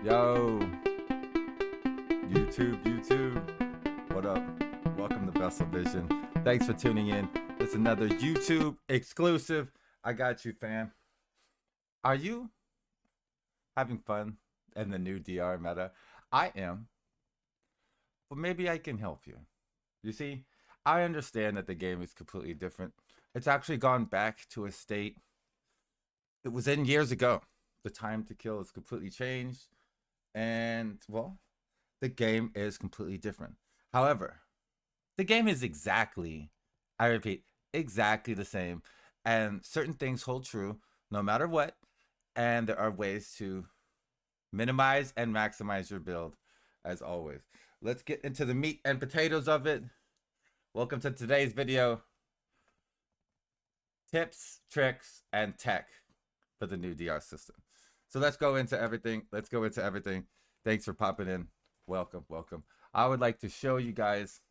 Yo, YouTube, what up? Welcome to Vessel Vision. Thanks for tuning in. It's another YouTube exclusive. I got you, fam. Are you having fun in the new DR meta? I am, but maybe I can help you. You see, I understand that the game is completely different. It's actually gone back to a state it was in years ago. The time to kill is completely changed, and well, the game is completely different. However, the game is exactly, I repeat, exactly the same. And certain things hold true no matter what. And there are ways to minimize and maximize your build, as always. Let's get into the meat and potatoes of it. Welcome to today's video. Tips, tricks, and tech for the new DR system. So let's go into everything. Thanks for popping in. Welcome. I would like to show you guys.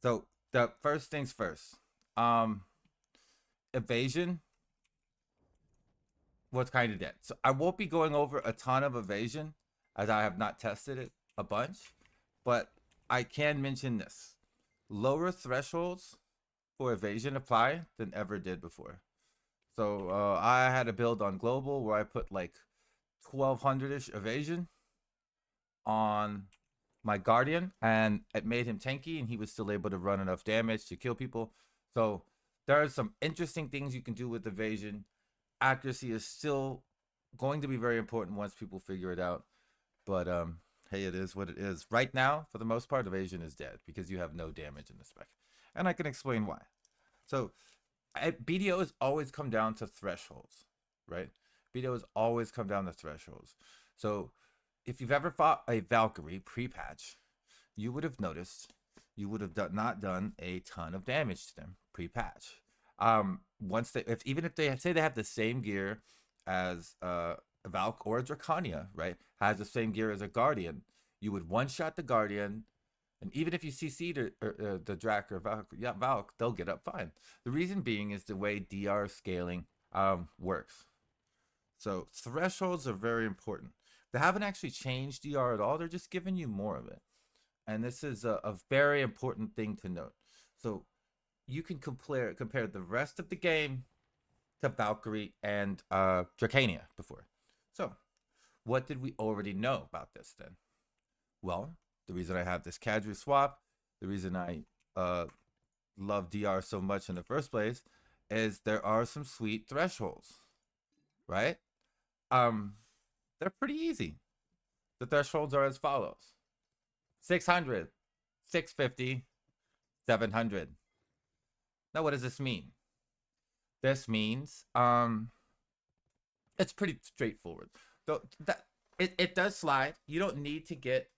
So the first things first. Evasion was kind of dead. So I won't be going over a ton of evasion as I have not tested it a bunch, but I can mention this. Lower thresholds for evasion apply than ever did before. So I had a build on global where I put like 1200-ish evasion on my guardian, and it made him tanky, and he was still able to run enough damage to kill people. So there are some interesting things you can do with evasion. Accuracy is still going to be very important once people figure it out, but hey, it is what it is. Right now, for the most part, evasion is dead because you have no damage in the spec, and I can explain why. So BDO has always come down to thresholds, right? BDO has always come down to thresholds. So if you've ever fought a Valkyrie pre-patch, you would have noticed you would have not done a ton of damage to them pre-patch. Once they, even if they say they have the same gear as a Valk or a Draconia, right, has the same gear as a Guardian, you would one-shot the Guardian, and even if you CC'd the Drac or Valk, they'll get up fine. The reason being is the way DR scaling works. So thresholds are very important. They haven't actually changed DR at all. They're just giving you more of it. And this is a very important thing to note. So you can compare the rest of the game to Valkyrie and Dracania before. So what did we already know about this then? Well, the reason I have this Kadri swap, the reason I love DR so much in the first place, is there are some sweet thresholds, right? They're pretty easy. The thresholds are as follows: 600, 650, 700. Now, what does this mean? This means it's pretty straightforward. Though that it does slide. You don't need to get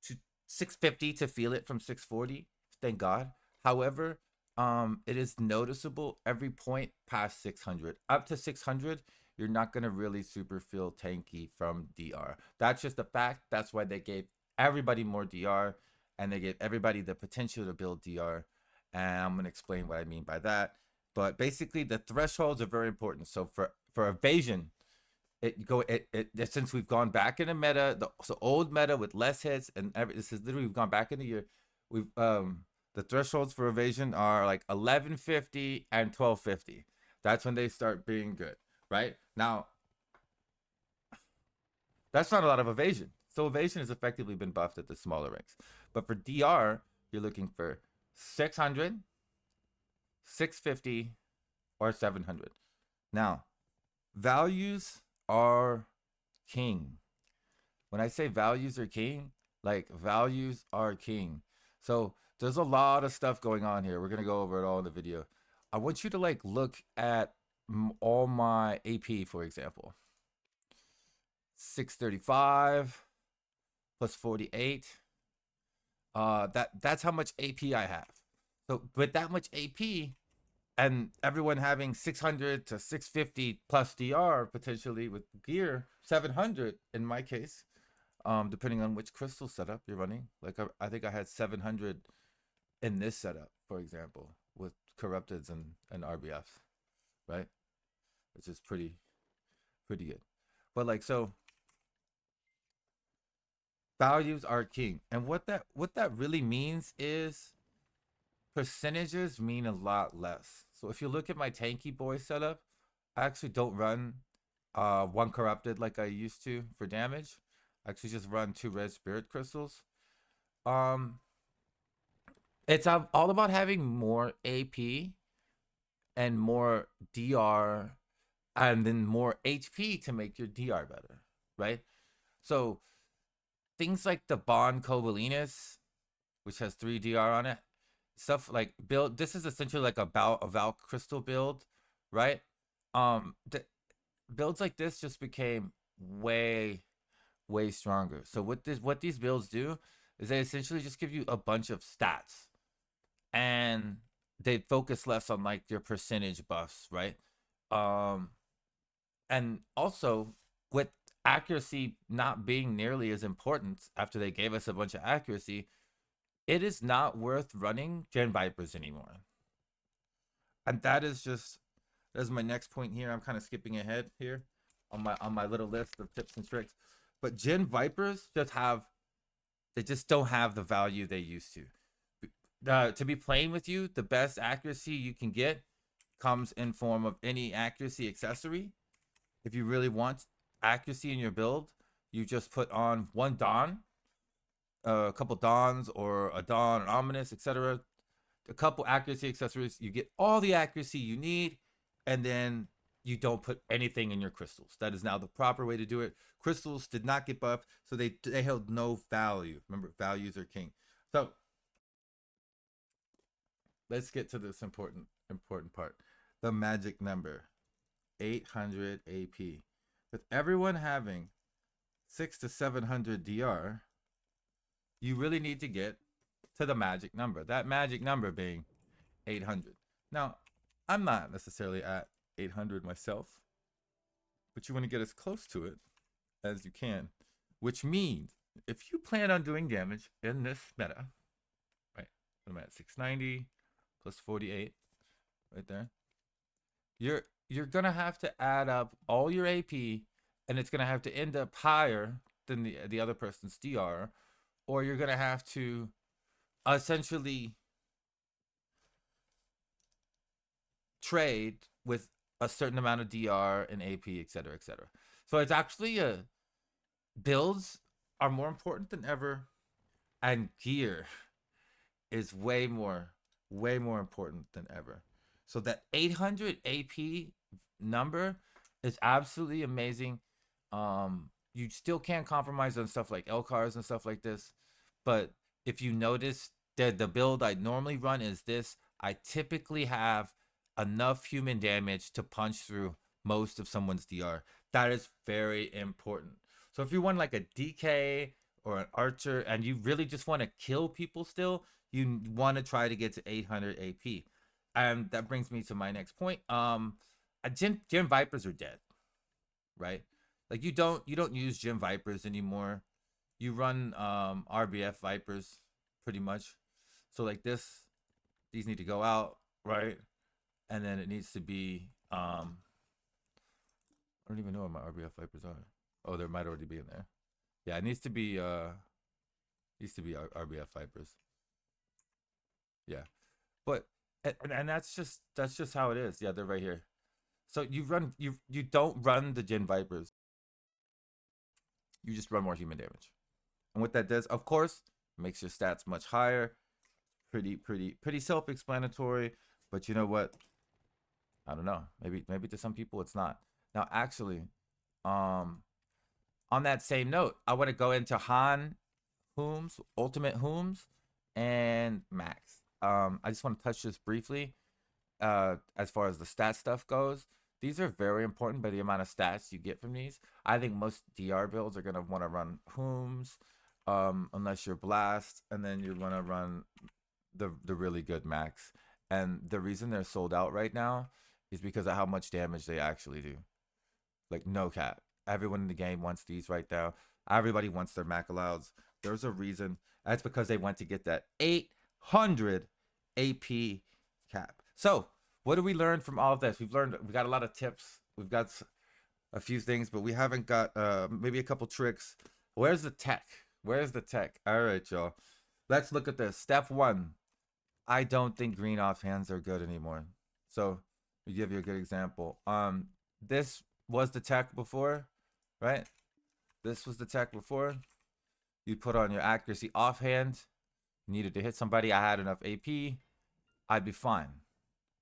to 650 to feel it from 640. Thank God. However, it is noticeable every point past 600. Up to 600, you're not gonna really super feel tanky from DR. That's just a fact. That's why they gave everybody more DR, and they gave everybody the potential to build DR. And I'm gonna explain what I mean by that. But basically, the thresholds are very important. So for evasion, since we've gone back in a meta, the old meta with less hits, and this is literally we've gone back in the year. We've the thresholds for evasion are like 1150 and 1250. That's when they start being good, right? Now, that's not a lot of evasion. So evasion has effectively been buffed at the smaller ranks. But for DR, you're looking for 600, 650, or 700. Now, values are king. When I say values are king, like values are king. So there's a lot of stuff going on here. We're going to go over it all in the video. I want you to like look at all my AP, for example. 635 plus 48. That's how much AP I have. So with that much AP, and everyone having 600 to 650 plus DR potentially with gear, 700 in my case, depending on which crystal setup you're running. Like I think I had 700 in this setup, for example, with corrupteds and RBFs, right? Which is pretty good. But like, so Values are king. And what that really means is percentages mean a lot less. So if you look at my tanky boy setup, I actually don't run one corrupted like I used to for damage. I actually just run 2 red spirit crystals. Um it's all about having more AP and more DR and then more HP to make your DR better, right? So things like the Bond Cobalinus, which has 3 DR on it, stuff like build. This is essentially like a Val crystal build, right? Builds like this just became way stronger. So what these builds do is they essentially just give you a bunch of stats, and they focus less on like your percentage buffs, right? And also with accuracy not being nearly as important after they gave us a bunch of accuracy, it is not worth running Gen Vipers anymore. And that's my next point here. I'm kind of skipping ahead here on my little list of tips and tricks. But Gen Vipers just don't have the value they used to. To be playing with you, the best accuracy you can get comes in form of any accuracy accessory. If you really want accuracy in your build, you just put on 1 Dawn, a couple Dawns, or a Dawn, an Ominous, etc. A couple accuracy accessories, you get all the accuracy you need, and then you don't put anything in your crystals. That is now the proper way to do it. Crystals did not get buffed, so they held no value. Remember, values are king. So let's get to this important part. The magic number, 800 AP. With everyone having 600 to 700 DR, you really need to get to the magic number. That magic number being 800. Now, I'm not necessarily at 800 myself, but you want to get as close to it as you can, which means if you plan on doing damage in this meta, right? I'm at 690 plus 48, right there. You're gonna have to add up all your AP, and it's gonna have to end up higher than the other person's DR, or you're gonna have to essentially trade with a certain amount of DR and AP, etc., etc. So it's actually builds are more important than ever, and gear is way more important than ever. So that 800 AP number is absolutely amazing. You still can't compromise on stuff like LCARs and stuff like this, but if you notice that the build I normally run is this, I typically have enough human damage to punch through most of someone's DR. That is very important. So if you want like a DK or an archer and you really just want to kill people still, you want to try to get to 800 AP. And that brings me to my next point. Gen Vipers are dead, right? Like you don't use Gen Vipers anymore. You run RBF Vipers pretty much. So like these need to go out, right? And then it needs to be I don't even know what my RBF Vipers are. Oh, there might already be in there. Yeah, it needs to be RBF Vipers. Yeah. But and that's just how it is. Yeah, they're right here. So you don't run the Gen Vipers. You just run more human damage. And what that does, of course, makes your stats much higher. Pretty self-explanatory, but you know what? I don't know. Maybe to some people it's not. Now actually, on that same note, I want to go into HOOMS, Ultimate HOOMS, and Max. I just want to touch this briefly. As far as the stat stuff goes, these are very important by the amount of stats you get from these. I think most DR builds are gonna want to run HOOMS, unless you're Blast, and then you want to run the really good Max. And the reason they're sold out right now is because of how much damage they actually do. Like no cap. Everyone in the game wants these right now. Everybody wants their MAINHANDs. There's a reason. That's because they went to get that 800 AP cap. So what do we learn from all of this? We got a lot of tips. We've got a few things, but we haven't got maybe a couple tricks. Where's the tech? Where's the tech? All right, y'all. Let's look at this. Step 1. I don't think green offhands are good anymore. So, we give you a good example. This was the tech before, right? This was the tech before. You put on your accuracy offhand. Needed to hit somebody. I had enough AP. I'd be fine,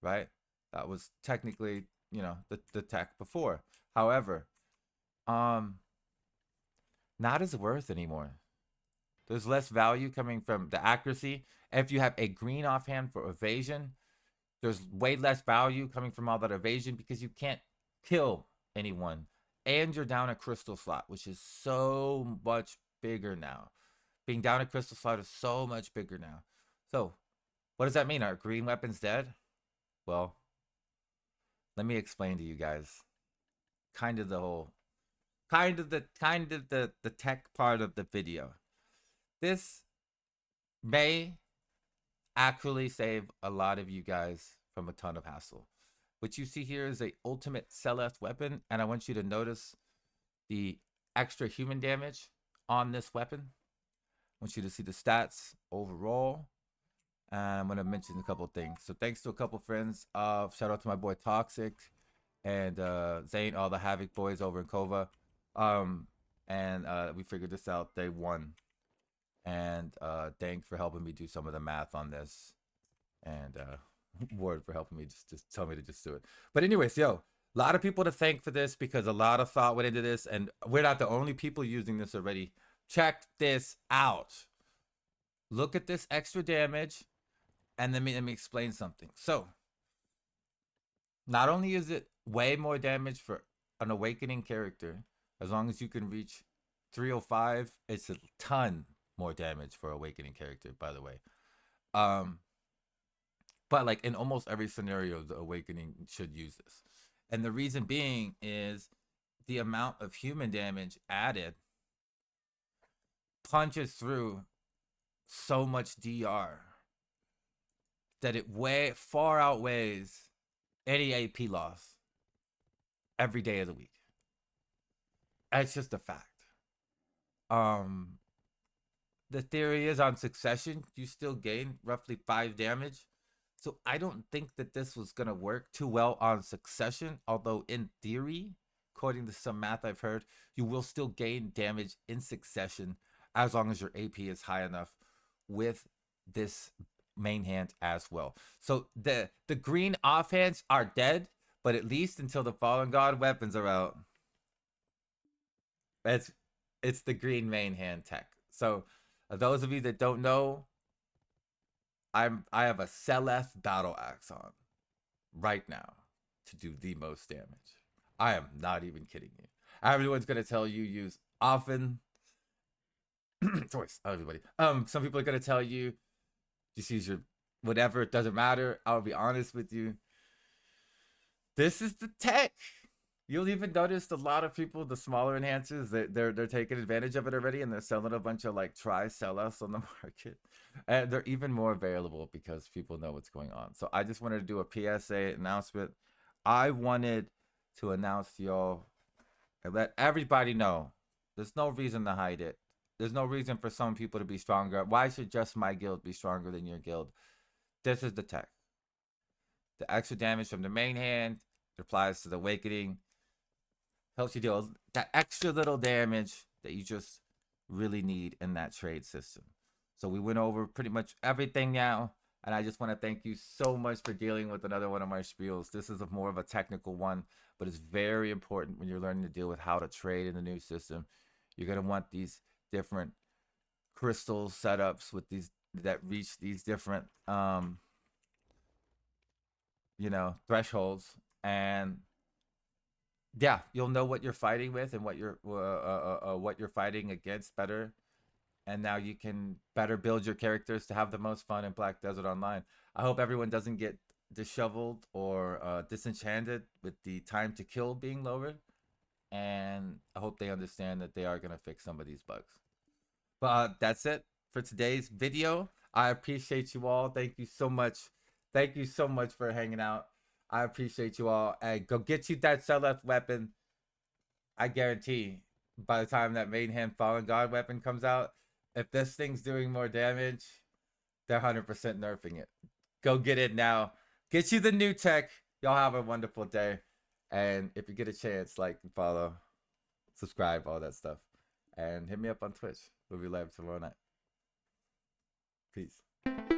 right? That was technically, you know, the tech before. However, not as worth anymore. There's less value coming from the accuracy. If you have a green offhand for evasion, there's way less value coming from all that evasion because you can't kill anyone. And you're down a crystal slot, which is so much bigger now. Being down a crystal slot is so much bigger now. So, what does that mean? Are green weapons dead? Well, let me explain to you guys kind of the whole the tech part of the video. This may actually save a lot of you guys from a ton of hassle. What you see here is a ultimate Celeste weapon, and I want you to notice the extra human damage on this weapon. I want you to see the stats overall. And I'm going to mention a couple things. So thanks to a couple friends. Shout out to my boy Toxic and Zane, all the Havoc boys over in Kova. We figured this out day 1. And thanks for helping me do some of the math on this. And Ward for helping me just tell me to just do it. But anyways, yo, a lot of people to thank for this because a lot of thought went into this. And we're not the only people using this already. Check this out. Look at this extra damage. And let me explain something. So, not only is it way more damage for an awakening character, as long as you can reach 305, it's a ton more damage for awakening character, by the way. But like in almost every scenario, the awakening should use this. And the reason being is the amount of human damage added punches through so much DR that it way far outweighs any AP loss every day of the week. It's just a fact. The theory is on succession, you still gain roughly 5 damage. So I don't think that this was going to work too well on succession. Although in theory, according to some math I've heard, you will still gain damage in succession as long as your AP is high enough with this main hand as well. So the green offhands are dead, but at least until the Fallen God weapons are out, it's the green main hand tech. So those of you that don't know, I have a Celeste battle axe on right now to do the most damage. I am not even kidding you. Everyone's gonna tell you use often choice, everybody. Some people are gonna tell you just use your whatever, it doesn't matter. I'll be honest with you. This is the tech. You'll even notice a lot of people, the smaller enhancers, they're taking advantage of it already, and they're selling a bunch of like sell us on the market. And they're even more available because people know what's going on. So I just wanted to do a PSA announcement. I wanted to announce to y'all and let everybody know there's no reason to hide it. There's no reason for some people to be stronger. Why should just my guild be stronger than your guild? This is the tech. The extra damage from the main hand applies to the awakening. Helps you deal that extra little damage that you just really need in that trade system. So we went over pretty much everything now. And I just want to thank you so much for dealing with another one of my spiels. This is more of a technical one, but it's very important when you're learning to deal with how to trade in the new system. You're going to want these different crystal setups with these that reach these different thresholds, and yeah, you'll know what you're fighting with and what you're fighting against better, and now you can better build your characters to have the most fun in Black Desert Online. I hope everyone doesn't get disheveled or disenchanted with the time to kill being lowered, and I hope they understand that they are going to fix some of these bugs. But that's it for today's video. I appreciate you all. Thank you so much. Thank you so much for hanging out. I appreciate you all. And go get you that Celeste weapon. I guarantee by the time that main hand Fallen God weapon comes out, If this thing's doing more damage, they're 100% nerfing it. Go get it now. Get you the new tech. Y'all have a wonderful day. And if you get a chance, like and follow, subscribe, all that stuff. And hit me up on Twitch. We'll be live tomorrow night. Peace.